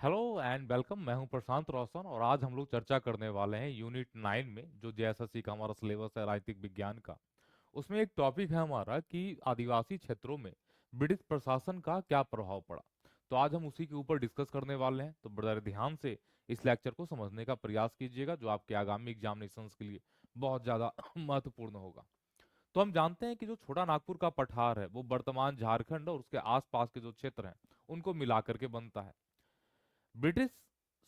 Hello and welcome. मैं हूं प्रशांत रोशन और आज हम लोग चर्चा करने वाले हैं यूनिट 9 में, जो जेएसएससी का हमारा सिलेबस है राजनीतिक विज्ञान का। उसमें एक टॉपिक है हमारा कि आदिवासी क्षेत्रों में ब्रिटिश प्रशासन का क्या प्रभाव पड़ा। तो आज हम उसी के ऊपर डिस्कस करने वाले हैं, तो बड़े ध्यान से इस लेक्चर को समझने का प्रयास कीजिएगा, जो आपके आगामी एग्जामिनेशंस के लिए बहुत ज़्यादा महत्वपूर्ण होगा। तो हम जानते हैं कि जो छोटा नागपुर का पठार है वो वर्तमान झारखंड और उसके आसपास के जो क्षेत्र हैं उनको मिलाकर के बनता है। ब्रिटिश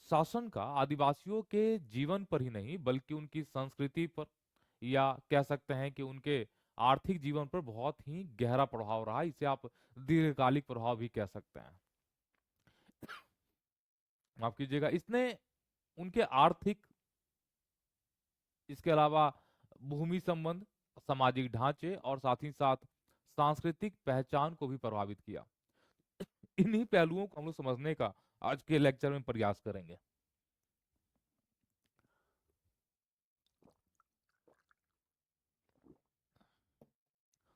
शासन का आदिवासियों के जीवन पर ही नहीं बल्कि उनकी संस्कृति पर, या कह सकते हैं कि उनके आर्थिक जीवन पर बहुत ही गहरा प्रभाव रहा। इसे आप दीर्घकालिक प्रभाव भी कह सकते हैं। माफ कीजिएगा, इसने उनके आर्थिक, इसके अलावा भूमि संबंध, सामाजिक ढांचे और साथ ही साथ सांस्कृतिक पहचान को भी प्रभावित किया। इन्हीं पहलुओं को हम लोग समझने का आज के लेक्चर में प्रयास करेंगे।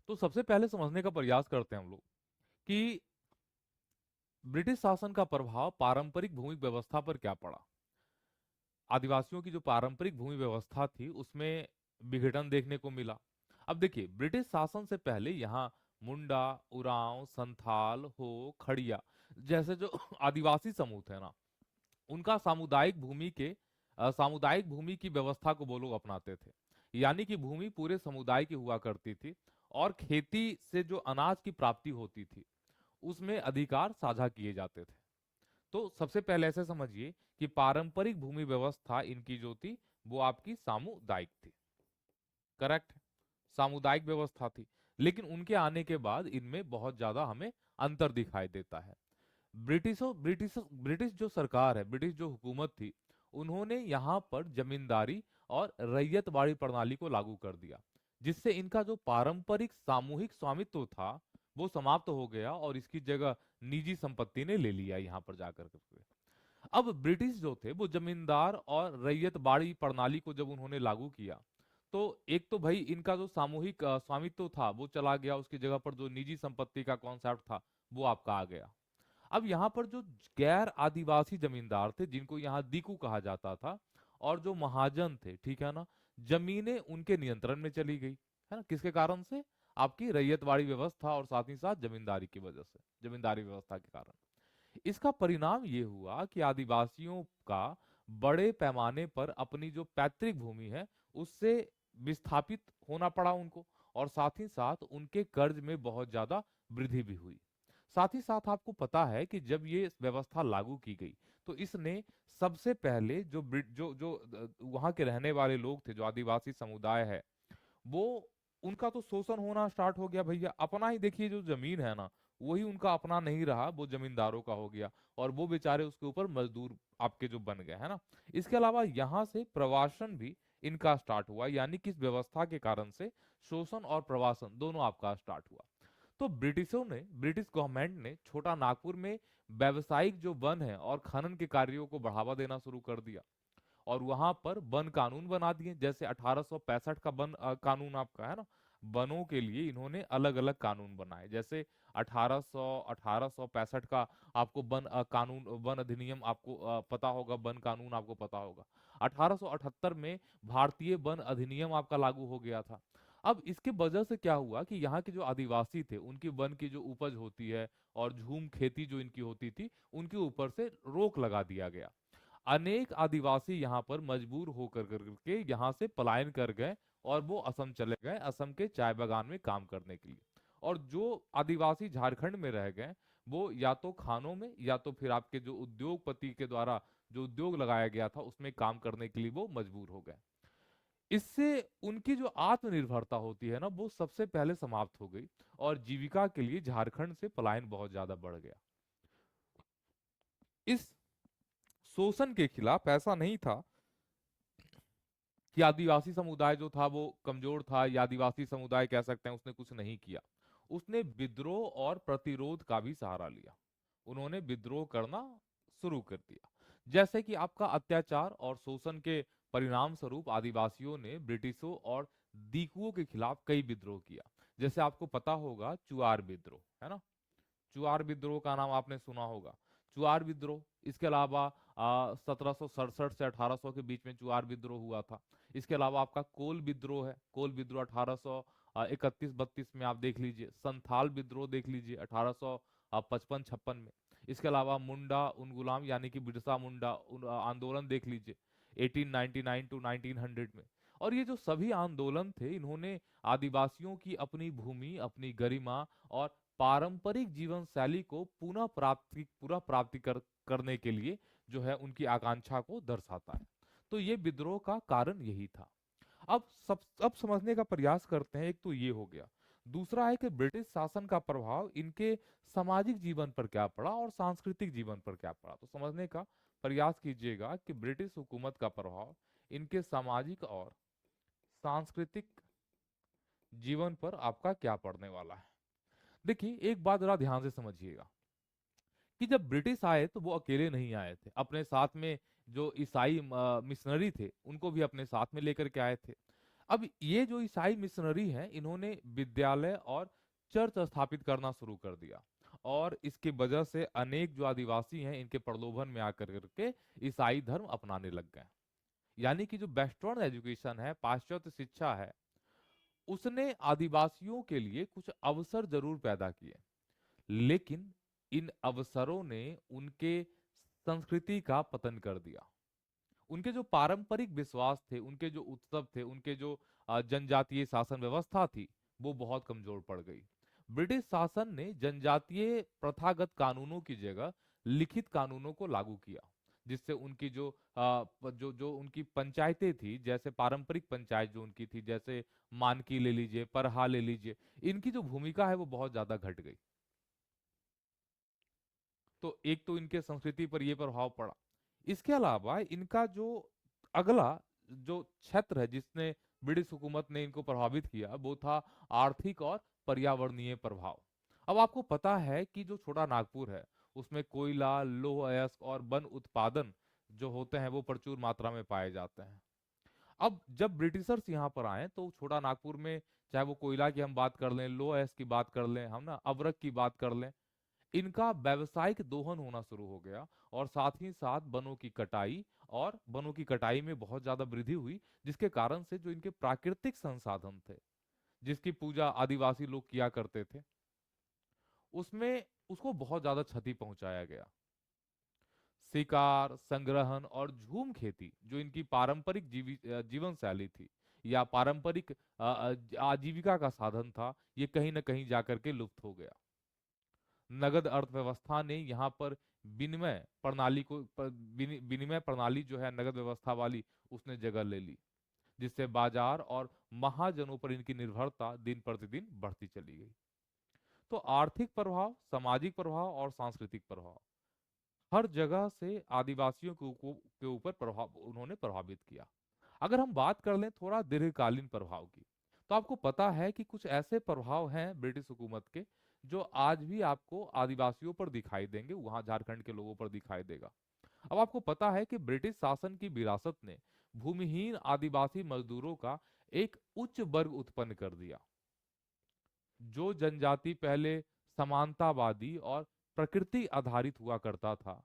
तो सबसे पहले समझने का प्रयास करते हैं हम लोग कि ब्रिटिश शासन का प्रभाव पारंपरिक भूमि व्यवस्था पर क्या पड़ा। आदिवासियों की जो पारंपरिक भूमि व्यवस्था थी उसमें विघटन देखने को मिला। अब देखिए, ब्रिटिश शासन से पहले यहाँ मुंडा, उरांव, संथाल, हो, खड़िया जैसे जो आदिवासी समूह थे ना, उनका सामुदायिक भूमि की व्यवस्था को वो लोग अपनाते थे। यानी कि भूमि पूरे समुदाय की हुआ करती थी और खेती से जो अनाज की प्राप्ति होती थी उसमें अधिकार साझा किए जाते थे। तो सबसे पहले ऐसे समझिए कि पारंपरिक भूमि व्यवस्था इनकी जो थी वो आपकी सामुदायिक थी। करेक्ट, सामुदायिक व्यवस्था थी। लेकिन उनके आने के बाद इनमें बहुत ज्यादा हमें अंतर दिखाई देता है। ब्रिटिश जो सरकार है, ब्रिटिश जो हुकूमत थी, उन्होंने यहाँ पर जमींदारी और रैयतवाड़ी प्रणाली को लागू कर दिया, जिससे इनका जो पारंपरिक सामूहिक स्वामित्व था वो समाप्त हो गया और इसकी जगह निजी संपत्ति ने ले लिया यहाँ पर जाकर के। अब ब्रिटिश जो थे वो जमींदार और रैयतवाड़ी प्रणाली को जब उन्होंने लागू किया, तो एक तो भाई इनका जो सामूहिक स्वामित्व था वो चला गया, उसकी जगह पर जो निजी संपत्ति का कॉन्सेप्ट था वो आपका आ गया। अब यहाँ पर जो गैर आदिवासी जमींदार थे, जिनको यहाँ दीकू कहा जाता था, और जो महाजन थे, ठीक है ना, जमीनें उनके नियंत्रण में चली गई, है ना, किसके कारण से? आपकी रैयतवाड़ी व्यवस्था और साथ ही साथ जमींदारी की वजह से, जमींदारी व्यवस्था के कारण। इसका परिणाम ये हुआ कि आदिवासियों का बड़े पैमाने पर अपनी जो पैतृक भूमि है उससे विस्थापित होना पड़ा उनको, और साथ ही साथ उनके कर्ज में बहुत ज्यादा वृद्धि भी हुई। साथ ही साथ आपको पता है कि जब ये व्यवस्था लागू की गई तो इसने सबसे पहले जो वहां के रहने वाले लोग थे, जो आदिवासी समुदाय है, वो उनका तो शोषण होना स्टार्ट हो गया। भैया अपना ही देखिए, जो जमीन है ना वही उनका अपना नहीं रहा, वो जमींदारों का हो गया, और वो बेचारे उसके ऊपर मजदूर आपके जो बन गए, है ना। इसके अलावा यहाँ से प्रवासन भी इनका स्टार्ट हुआ, यानी कि इस व्यवस्था के कारण से शोषण और प्रवासन दोनों आपका स्टार्ट हुआ। तो ब्रिटिश गवर्नमेंट ने छोटा नागपुर में व्यावसायिक जो वन है और खनन के कार्यों को बढ़ावा देना शुरू कर दिया, और वहां पर वन कानून बना दिए। जैसे 1865 का वन कानून आपका है ना, वनों के लिए इन्होंने अलग अलग कानून बनाए। जैसे 1865 का आपको वन कानून, वन अधिनियम आपको पता होगा, वन कानून आपको पता होगा। 1878 में भारतीय वन अधिनियम आपका लागू हो गया था। अब इसके वजह से क्या हुआ कि यहाँ के जो आदिवासी थे उनकी वन की जो उपज होती है और झूम खेती जो इनकी होती थी, उनके ऊपर से रोक लगा दिया गया। अनेक आदिवासी यहाँ पर मजबूर होकर करके यहाँ से पलायन कर गए और वो असम चले गए, असम के चाय बागान में काम करने के लिए। और जो आदिवासी झारखंड में रह गए, वो या तो खानों में या तो फिर आपके जो उद्योगपति के द्वारा जो उद्योग लगाया गया था उसमें काम करने के लिए वो मजबूर हो गए। इससे उनकी जो आत्मनिर्भरता होती है ना वो सबसे पहले समाप्त हो गई, और जीविका के लिए झारखंड से पलायन बहुत ज्यादा बढ़ गया। इस शोषण के खिलाफ ऐसा नहीं था कि आदिवासी समुदाय जो था वो कमजोर था, या आदिवासी समुदाय कह सकते हैं उसने कुछ नहीं किया। उसने विद्रोह और प्रतिरोध का भी सहारा लिया। उन्होंने विद्रोह करना शुरू कर दिया। जैसे कि आपका अत्याचार और शोषण के परिणाम स्वरूप आदिवासियों ने ब्रिटिशों और दीकुओं के खिलाफ कई विद्रोह किया। जैसे आपको पता होगा चुआर विद्रोह, है ना, चुआर विद्रोह का नाम आपने सुना होगा। चुआर विद्रोह, इसके अलावा 1767 से 1800 के बीच में चुआर विद्रोह हुआ था। इसके अलावा आपका कोल विद्रोह है, कोल विद्रोह 1831-32 में आप देख लीजिए। संथाल विद्रोह देख लीजिए 1855-56 में। इसके अलावा मुंडा उन गुलाम यानी कि बिरसा मुंडा आंदोलन देख लीजिए 1899 टू 1900 में। और ये जो सभी आंदोलन थे, इन्होंने आदिवासियों की अपनी भूमि, अपनी गरिमा और पारंपरिक जीवन शैली को पूरा प्राप्ति करने के लिए जो है उनकी आकांक्षा को दर्शाता है। तो ये विद्रोह का कारण यही था। अब समझने का प्रयास करते हैं। एक तो ये हो गया, दूसरा है कि ब्रिटिश शासन का प्रभाव इनके सामाजिक जीवन पर क्या पड़ा और सांस्कृतिक जीवन पर क्या पड़ा। तो समझने का प्रयास कीजिएगा कि ब्रिटिश हुकूमत का प्रभाव इनके सामाजिक और सांस्कृतिक जीवन पर आपका क्या पड़ने वाला है। देखिए, एक बात जरा ध्यान से समझिएगा कि जब ब्रिटिश आए तो वो अकेले नहीं आए थे, अपने साथ में जो ईसाई मिशनरी थे उनको भी अपने साथ में लेकर के आए थे। अब ये जो ईसाई मिशनरी हैं, इन्होंने विद्यालय और चर्च स्थापित करना शुरू कर दिया, और इसकी वजह से अनेक जो आदिवासी हैं इनके प्रलोभन में आकर करके ईसाई धर्म अपनाने लग गए। यानी कि जो वेस्टर्न एजुकेशन है, पाश्चात्य शिक्षा है, उसने आदिवासियों के लिए कुछ अवसर जरूर पैदा किए, लेकिन इन अवसरों ने उनके संस्कृति का पतन कर दिया। उनके जो पारंपरिक विश्वास थे, उनके जो उत्सव थे, उनके जो जनजातीय शासन व्यवस्था थी, वो बहुत कमजोर पड़ गई। ब्रिटिश शासन ने जनजातीय प्रथागत कानूनों की जगह लिखित कानूनों को लागू किया, जिससे उनकी जो जो उनकी पंचायतें थी, जैसे पारंपरिक पंचायत जो उनकी थी, जैसे मानकी ले लीजिए, परहा ले लीजिए, इनकी जो भूमिका है वो बहुत ज्यादा घट गई। तो एक तो इनके संस्कृति पर ये प्रभाव पड़ा। इसके अलावा इनका जो अगला जो क्षेत्र है जिसने ब्रिटिश हुकूमत ने इनको प्रभावित किया, वो था आर्थिक और पर्यावरणीय प्रभाव। अब आपको पता है कि जो छोटा नागपुर है, उसमें कोयला, लौह अयस्क और वन उत्पादन जो होते हैं वो प्रचुर मात्रा में पाए जाते हैं। अब जब ब्रिटिशर्स यहाँ पर आए तो छोटा नागपुर में, चाहे वो कोयला की हम बात कर लें, लौह अयस्क की बात कर लें, हम ना अवरक की बात कर लें, इनका व्यावसायिक दोहन होना शुरू हो गया, और साथ ही साथ वनों की कटाई में बहुत ज्यादा वृद्धि हुई, जिसके कारण से जो इनके प्राकृतिक संसाधन थे, जिसकी पूजा आदिवासी लोग किया करते थे, उसमें उसको बहुत ज्यादा क्षति पहुंचाया गया। शिकार, संग्रहण और झूम खेती जो इनकी पारंपरिक जीवन शैली थी, या पारंपरिक आजीविका का साधन था, ये कहीं ना कहीं जाकर के लुप्त हो गया। नगद अर्थव्यवस्था ने यहाँ पर विनिमय प्रणाली जो है नगद व्यवस्था वाली, उसने जगह ले ली, जिससे बाजार और महाजनों पर इनकी निर्भरता दिन प्रतिदिन बढ़ती चली गई। तो आर्थिक प्रभाव, सामाजिक प्रभाव और सांस्कृतिक प्रभाव, हर जगह से आदिवासियों के ऊपर प्रभाव उन्होंने प्रभावित किया। अगर हम बात कर लें थोड़ा दीर्घकालीन प्रभाव की, तो आपको पता है कि कुछ ऐसे प्रभाव हैं ब्रिटिश हुकूमत के जो आज भी आपको आदिवासियों पर दिखाई देंगे, वहां झारखंड के लोगों पर दिखाई देगा। अब आपको पता है कि ब्रिटिश शासन की विरासत ने भूमिहीन आदिवासी मजदूरों का एक उच्च वर्ग उत्पन्न कर दिया। जो जनजाति पहले समानतावादी और प्रकृति आधारित हुआ करता था,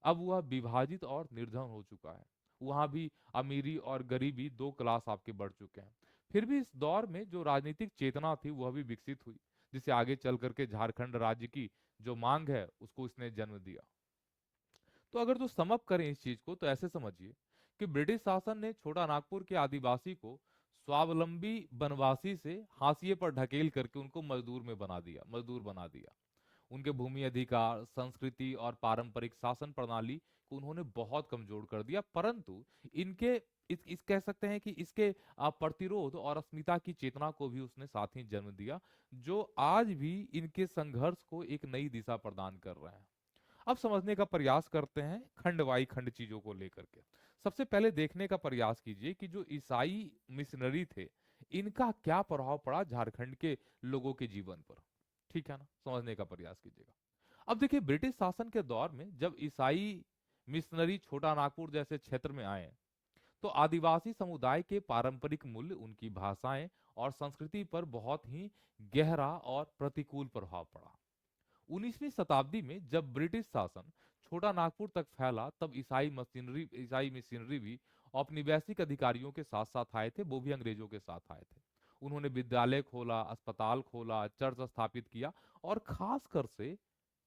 अब वह विभाजित और निर्धन हो चुका है। वहां भी अमीरी और गरीबी दो क्लास आपके बढ़ चुके हैं। फिर भी इस दौर में जो राजनीतिक चेतना थी वह भी विकसित हुई, जिसे आगे चल करके झारखंड राज्य की जो मांग है उसको इसने जन्म दिया। तो अगर जो समअप करें इस चीज को, तो ऐसे समझिए कि ब्रिटिश शासन ने छोटा नागपुर के आदिवासी को स्वावलंबी बनवासी से हाशिए पर ढकेल करके उनको मजदूर बना दिया। उनके भूमि अधिकार, संस्कृति और पारंपरिक शासन प्रणाली को उन्होंने बहुत कमजोर कर दिया, परंतु इनके इस कह सकते हैं कि इसके प्रतिरोध और अस्मिता की चेतना को भी उसने साथ ही जन्म दिया, जो आज भी इनके संघर्ष को एक नई दिशा प्रदान कर रहे हैं। अब समझने का प्रयास करते हैं खंड बाई खंड चीजों को लेकर के। सबसे पहले देखने का प्रयास कीजिए कि जो ईसाई मिशनरी थे, इनका क्या प्रभाव पड़ा झारखंड के लोगों के जीवन पर। ठीक है ना, समझने का प्रयास कीजिएगा। अब देखिए, ब्रिटिश शासन के दौर में जब ईसाई मिशनरी छोटा नागपुर जैसे क्षेत्र में आए, तो आदिवासी समुदाय के पारंपरिक मूल्य, उनकी भाषाएं और संस्कृति पर बहुत ही गहरा और प्रतिकूल प्रभाव पड़ा। 19वीं शताब्दी में जब ब्रिटिश शासन छोटा नागपुर तक फैला तब ईसाई मिशनरी भी औपनिवेशिक अधिकारियों के साथ साथ आए थे, वो भी अंग्रेजों के साथ आए थे। उन्होंने विद्यालय खोला, अस्पताल खोला, चर्च स्थापित किया और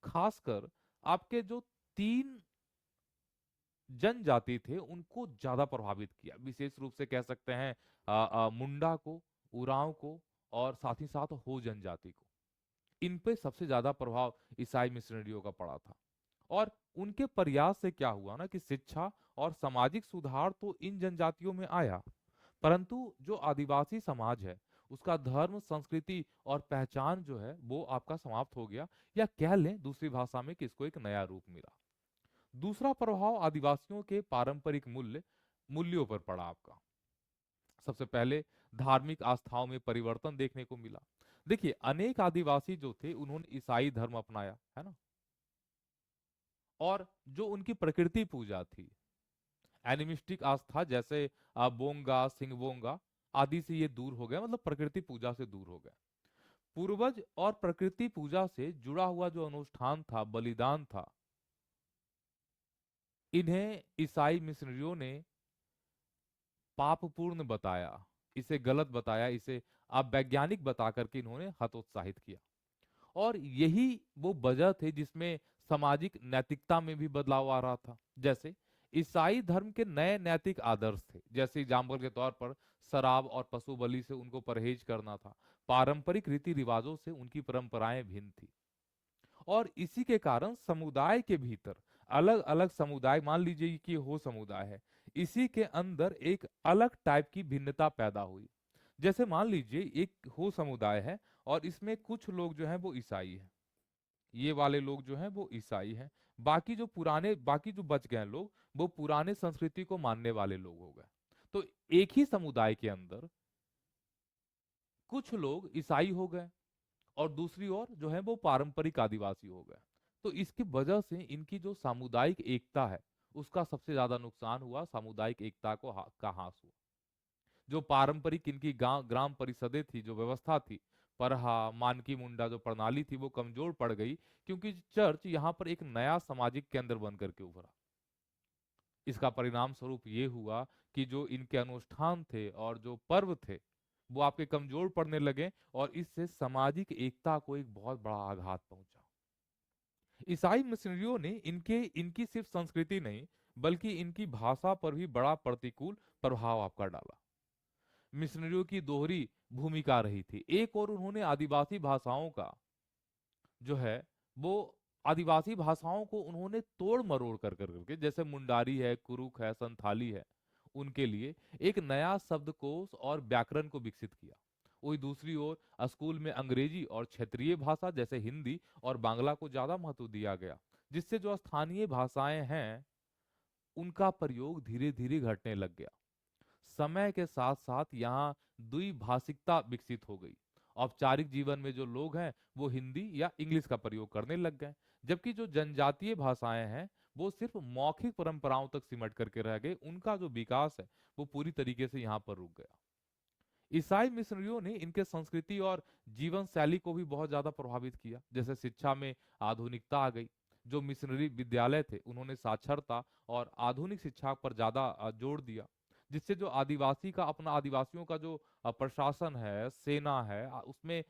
खासकर आपके जो 3 जनजाति थे उनको ज्यादा प्रभावित किया। विशेष रूप से कह सकते हैं मुंडा को, उरांव को और साथ ही साथ हो जनजाति को। इन पे सबसे ज्यादा प्रभाव ईसाई मिशनरियों का पड़ा था। और उनके प्रयास से क्या हुआ ना कि शिक्षा और सामाजिक सुधार तो इन जनजातियों में आया, परंतु जो आदिवासी समाज है उसका धर्म, संस्कृति और पहचान जो है वो आपका समाप्त हो गया, या कह लें दूसरी भाषा में कि इसको एक नया रूप मिला। दूसरा प्रभाव आदिवासियों के पारंपरिक मूल्यों पर पड़ा आपका। सबसे पहले धार्मिक आस्थाओं में परिवर्तन देखने को मिला। देखिए, अनेक आदिवासी जो थे उन्होंने ईसाई धर्म अपनाया, है ना। और जो उनकी प्रकृति पूजा थी, एनिमिस्टिक आस्था जैसे बोंगा, सिंगबोंगा आदि से ये दूर हो गया, मतलब प्रकृति पूजा से दूर हो गया। पूर्वज और प्रकृति पूजा से जुड़ा हुआ जो अनुष्ठान था, बलिदान था, इन्हें ईसाई मिशनरियों ने पापपूर्ण बताया, इसे गलत बताया, इसे अवैज्ञानिक बता करके इन्होंने हतोत्साहित किया। और यही वो वजह थे जिसमें सामाजिक नैतिकता में भी बदलाव आ रहा था। जैसे ईसाई धर्म के नए नैतिक आदर्श थे, जैसे एग्जाम्पल के तौर पर शराब और पशु बलि से उनको परहेज करना था। पारंपरिक रीति रिवाजों से उनकी परंपराएं भिन्न थी। और इसी के कारण समुदाय के भीतर अलग अलग समुदाय, मान लीजिए कि हो समुदाय है, इसी के अंदर एक अलग टाइप की भिन्नता पैदा हुई। जैसे मान लीजिए एक हो समुदाय है और इसमें कुछ लोग जो हैं वो ईसाई हैं, ये वाले लोग जो हैं वो ईसाई हैं, बाकी जो बच गए लोग वो पुराने संस्कृति को मानने वाले लोग हो गए। तो एक ही समुदाय के अंदर कुछ लोग ईसाई हो गए और दूसरी ओर जो है वो पारंपरिक आदिवासी हो गए। तो इसकी वजह से इनकी जो सामुदायिक एकता है उसका सबसे ज्यादा नुकसान हुआ, सामुदायिक एकता का ह्रास हुआ। जो पारंपरिक इनकी गांव ग्राम परिषदें थी, जो व्यवस्था थी, परहा मानकी मुंडा जो प्रणाली थी वो कमजोर पड़ गई, क्योंकि चर्च यहाँ पर एक नया सामाजिक केंद्र बन करके उभरा। इसका परिणाम स्वरूप ये हुआ कि जो इनके अनुष्ठान थे और जो पर्व थे वो आपके कमजोर पड़ने लगे, और इससे सामाजिक एकता को एक बहुत बड़ा आघात पहुंचा। ईसाई मिशनरियों ने इनकी सिर्फ संस्कृति नहीं बल्कि इनकी भाषा पर भी बड़ा प्रतिकूल प्रभाव आपका डाला। मिशनरियों की दोहरी भूमिका रही थी। एक और उन्होंने आदिवासी भाषाओं का जो है वो आदिवासी भाषाओं को उन्होंने तोड़ मरोड़ कर कर करके, जैसे मुंडारी है, कुरुक है, संथाली है, उनके लिए एक नया शब्दकोश और व्याकरण को विकसित किया। वही दूसरी ओर स्कूल में अंग्रेजी और क्षेत्रीय भाषा जैसे हिंदी और बांग्ला को ज्यादा महत्व दिया गया, जिससे जो स्थानीय भाषाएं हैं उनका प्रयोग धीरे धीरे घटने लग गया। समय के साथ साथ यहाँ द्विभाषिकता विकसित हो गई। औपचारिक जीवन में जो लोग हैं वो हिंदी या इंग्लिश का प्रयोग करने लग गए, जबकि जो जनजातीय भाषाएं हैं वो सिर्फ मौखिक परंपराओं तक सिमट करके रह गए। उनका जो विकास है वो पूरी तरीके से यहाँ पर रुक गया। ईसाई मिशनरियों ने इनके संस्कृति और जीवन शैली को भी बहुत ज्यादा प्रभावित किया। जैसे शिक्षा में आधुनिकता आ गई। जो मिशनरी विद्यालय थे उन्होंने साक्षरता और आधुनिक शिक्षा पर ज्यादा जोर दिया, जिससे जो आदिवासियों का जो प्रशासन है, सेना है, उसमें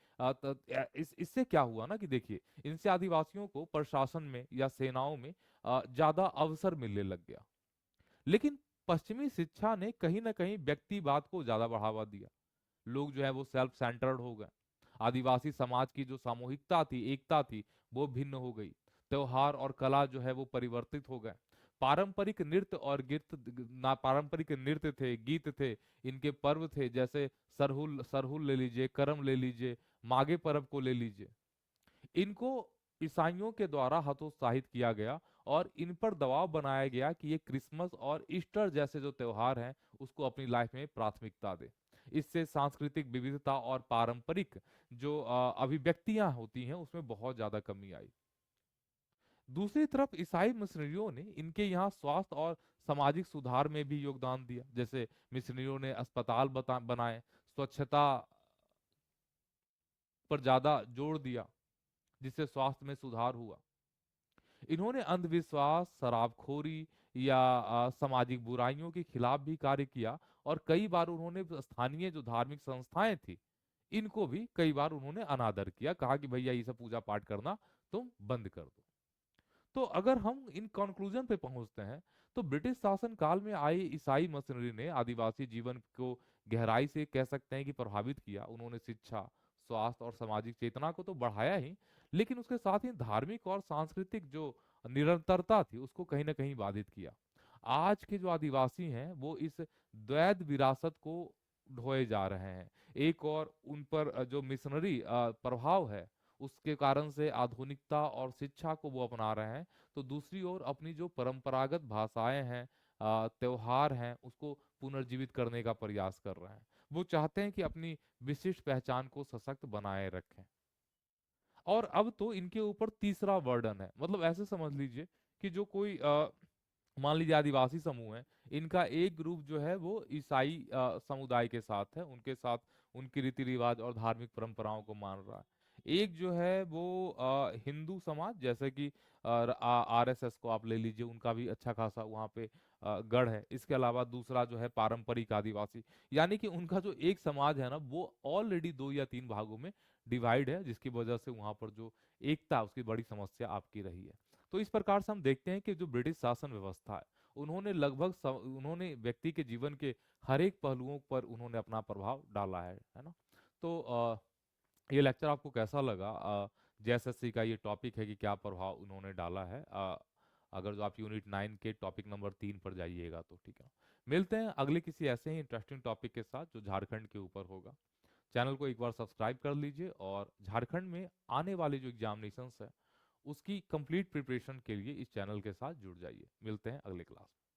इससे क्या हुआ ना कि देखिए, इनसे आदिवासियों को प्रशासन में या सेनाओं में ज्यादा अवसर मिलने लग गया। लेकिन पश्चिमी शिक्षा ने कहीं ना कहीं व्यक्तिवाद को ज्यादा बढ़ावा दिया। लोग जो है वो सेल्फ सेंटर्ड हो गए। आदिवासी समाज की जो सामूहिकता थी, एकता थी, वो भिन्न हो गई। त्योहार और कला जो है वो परिवर्तित हो गए। पारंपरिक नृत्य और गीत ना पारंपरिक नृत्य थे, गीत थे, इनके पर्व थे, जैसे सरहुल सरहुल ले लीजिए, करम ले लीजिए, माघे पर्व को ले लीजिए, इनको ईसाइयों के द्वारा हतोत्साहित किया गया और इन पर दबाव बनाया गया कि ये क्रिसमस और ईस्टर जैसे जो त्योहार हैं उसको अपनी लाइफ में प्राथमिकता दे। इससे सांस्कृतिक विविधता और पारंपरिक जो अभिव्यक्तियां होती हैं उसमें बहुत ज्यादा कमी आई। दूसरी तरफ ईसाई मिशनरियों ने इनके यहाँ स्वास्थ्य और सामाजिक सुधार में भी योगदान दिया। जैसे मिशनरियों ने अस्पताल बनाए, स्वच्छता पर ज्यादा जोर दिया, जिससे स्वास्थ्य में सुधार हुआ। इन्होंने अंधविश्वास, शराबखोरी या सामाजिक बुराइयों के खिलाफ भी कार्य किया, और कई बार उन्होंने स्थानीय जो धार्मिक संस्थाएं थी इनको भी कई बार उन्होंने अनादर किया, कहा कि भैया ये सब पूजा पाठ करना तुम बंद कर दो। तो अगर हम इन कंक्लूजन पे पहुंचते हैं, तो ब्रिटिश शासन काल में आई ईसाई मिशनरी ने आदिवासी जीवन को गहराई से कह सकते हैं कि प्रभावित किया। उन्होंने शिक्षा, स्वास्थ्य और सामाजिक चेतना को तो बढ़ाया ही, लेकिन उसके साथ ही धार्मिक और सांस्कृतिक जो निरंतरता थी उसको कहीं ना कहीं बाधित किया। आज के जो आदिवासी हैं वो इस द्वैध विरासत को ढोए जा रहे हैं। एक और उन पर जो मिशनरी प्रभाव है उसके कारण से आधुनिकता और शिक्षा को वो अपना रहे हैं, तो दूसरी ओर अपनी जो परंपरागत भाषाएं हैं, त्योहार हैं, उसको पुनर्जीवित करने का प्रयास कर रहे हैं। वो चाहते हैं कि अपनी विशिष्ट पहचान को सशक्त बनाए रखें। और अब तो इनके ऊपर तीसरा वर्डन है, मतलब ऐसे समझ लीजिए कि जो कोई मान लीजिए आदिवासी समूह है, इनका एक ग्रुप जो है वो ईसाई समुदाय के साथ है, उनके साथ उनकी रीति रिवाज और धार्मिक परंपराओं को मान रहा है। एक जो है वो हिंदू समाज, जैसे कि आरएसएस को आप ले लीजिए, उनका भी अच्छा खासा वहाँ पे गढ़ है। इसके अलावा दूसरा जो है पारंपरिक आदिवासी, यानी कि उनका जो एक समाज है ना वो ऑलरेडी दो या तीन भागों में डिवाइड है, जिसकी वजह से वहाँ पर जो एकता, उसकी बड़ी समस्या आपकी रही है। तो इस प्रकार से हम देखते हैं कि जो ब्रिटिश शासन व्यवस्था है, उन्होंने उन्होंने व्यक्ति के जीवन के हर एक पहलुओं पर उन्होंने अपना प्रभाव डाला है ना। तो ये लेक्चर आपको कैसा लगा? जेएसएससी का ये टॉपिक है कि क्या प्रभाव उन्होंने डाला है। अगर जो आप यूनिट 9 के टॉपिक नंबर 3 पर जाइएगा तो ठीक है। मिलते हैं अगले किसी ऐसे ही इंटरेस्टिंग टॉपिक के साथ जो झारखंड के ऊपर होगा। चैनल को एक बार सब्सक्राइब कर लीजिए, और झारखंड में आने वाले जो एग्जामिनेशंस है उसकी कंप्लीट प्रिपरेशन के लिए इस चैनल के साथ जुड़ जाइए। मिलते हैं अगले क्लास में।